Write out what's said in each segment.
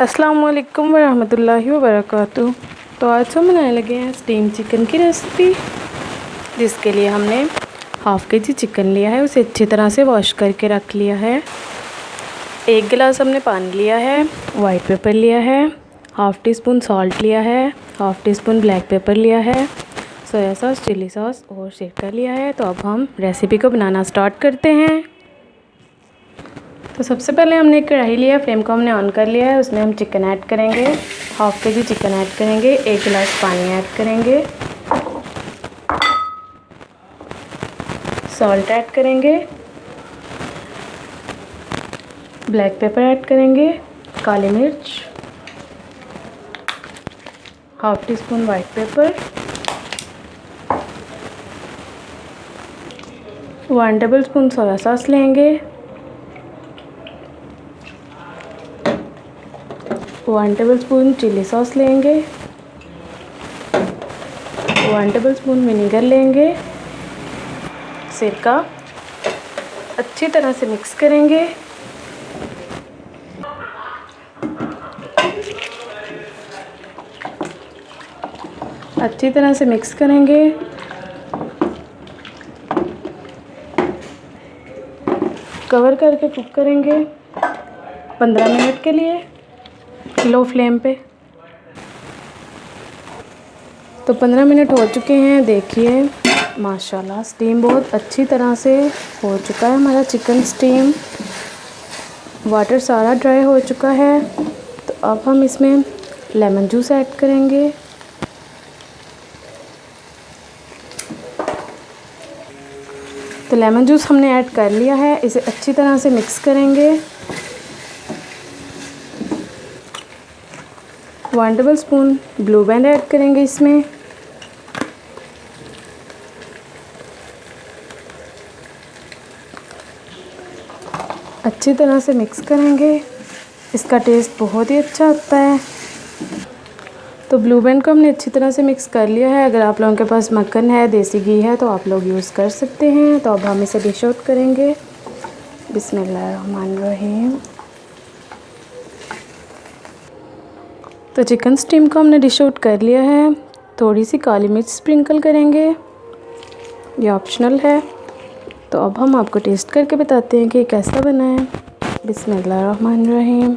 अस्सलामुअलैकुम वरहमतुल्लाहि वबरकातुहू। तो आज हम बनाने लगे हैं स्टीम चिकन की रेसिपी, जिसके लिए हमने हाफ़ केजी चिकन लिया है। उसे अच्छी तरह से वॉश करके रख लिया है। 1 गिलास हमने पानी लिया है, वाइट पेपर लिया है, हाफ़ टी स्पून सॉल्ट लिया है, half tea spoon black pepper लिया है, सोया सॉस, चिली सॉस और सिरका लिया है। तो अब हम रेसिपी को बनाना स्टार्ट करते हैं। तो सबसे पहले हमने एक कढ़ाई लिया, फ्लेम को हमने ऑन कर लिया है। उसमें हम चिकन ऐड करेंगे, हाफ़ केजी चिकन ऐड करेंगे, 1 गिलास पानी ऐड करेंगे, सॉल्ट ऐड करेंगे, ब्लैक पेपर ऐड करेंगे, काली मिर्च, half tea spoon white paper, 1 table spoon soya sauce लेंगे, 1 टेबल स्पून चिली सॉस लेंगे, 1 टेबल स्पून विनेगर लेंगे, सिरका अच्छी तरह से मिक्स करेंगे। अच्छी तरह से मिक्स करेंगे। कवर करके कुक करेंगे 15 मिनट के लिए लो फ्लेम पे। तो 15 मिनट हो चुके हैं। देखिए माशाल्लाह स्टीम बहुत अच्छी तरह से हो चुका है हमारा चिकन स्टीम। वाटर सारा ड्राई हो चुका है। तो अब हम इसमें लेमन जूस ऐड करेंगे। तो लेमन जूस हमने ऐड कर लिया है। इसे अच्छी तरह से मिक्स करेंगे। 1 table spoon blue band add करेंगे इसमें। अच्छी तरह से मिक्स करेंगे। इसका टेस्ट बहुत ही अच्छा आता है। तो ब्लू बैंड को हमने अच्छी तरह से मिक्स कर लिया है। अगर आप लोगों के पास मक्खन है, देसी घी है, तो आप लोग यूज़ कर सकते हैं। तो अब हम इसे डिश आउट करेंगे। बिस्मिल्लाहिर्रहमानिर्रहीम। तो चिकन स्टीम को हमने डिश आउट कर लिया है। थोड़ी सी काली मिर्च स्प्रिंकल करेंगे, ये ऑप्शनल है। तो अब हम आपको टेस्ट करके बताते हैं कि कैसा बना है। बिस्मिल्लाहिर्रहमानिर्रहीम।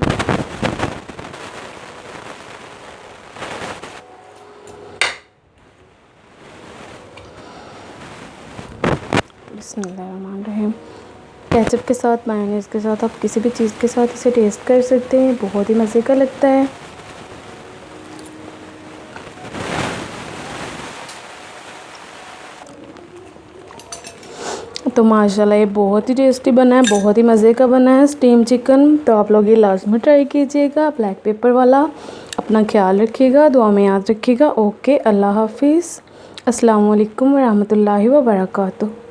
बिस्मिल्लाहिर्रहमानिर्रहीम। केचप के साथ, मायोनीज़ के साथ, आप किसी भी चीज़ के साथ इसे टेस्ट कर सकते हैं। बहुत ही मज़े का लगता है। तो माशाल्लाह ये बहुत ही टेस्टी बना है, बहुत ही मज़े का बना है स्टीम चिकन। तो आप लोग ये लाजमी ट्राई कीजिएगा। ब्लैक पेपर वाला। अपना ख्याल रखिएगा, दुआ में याद रखिएगा। ओके, अल्लाह हाफिज़। अस्सलाम वालेकुम वरहमतुल्लाहि वबरकातुहू।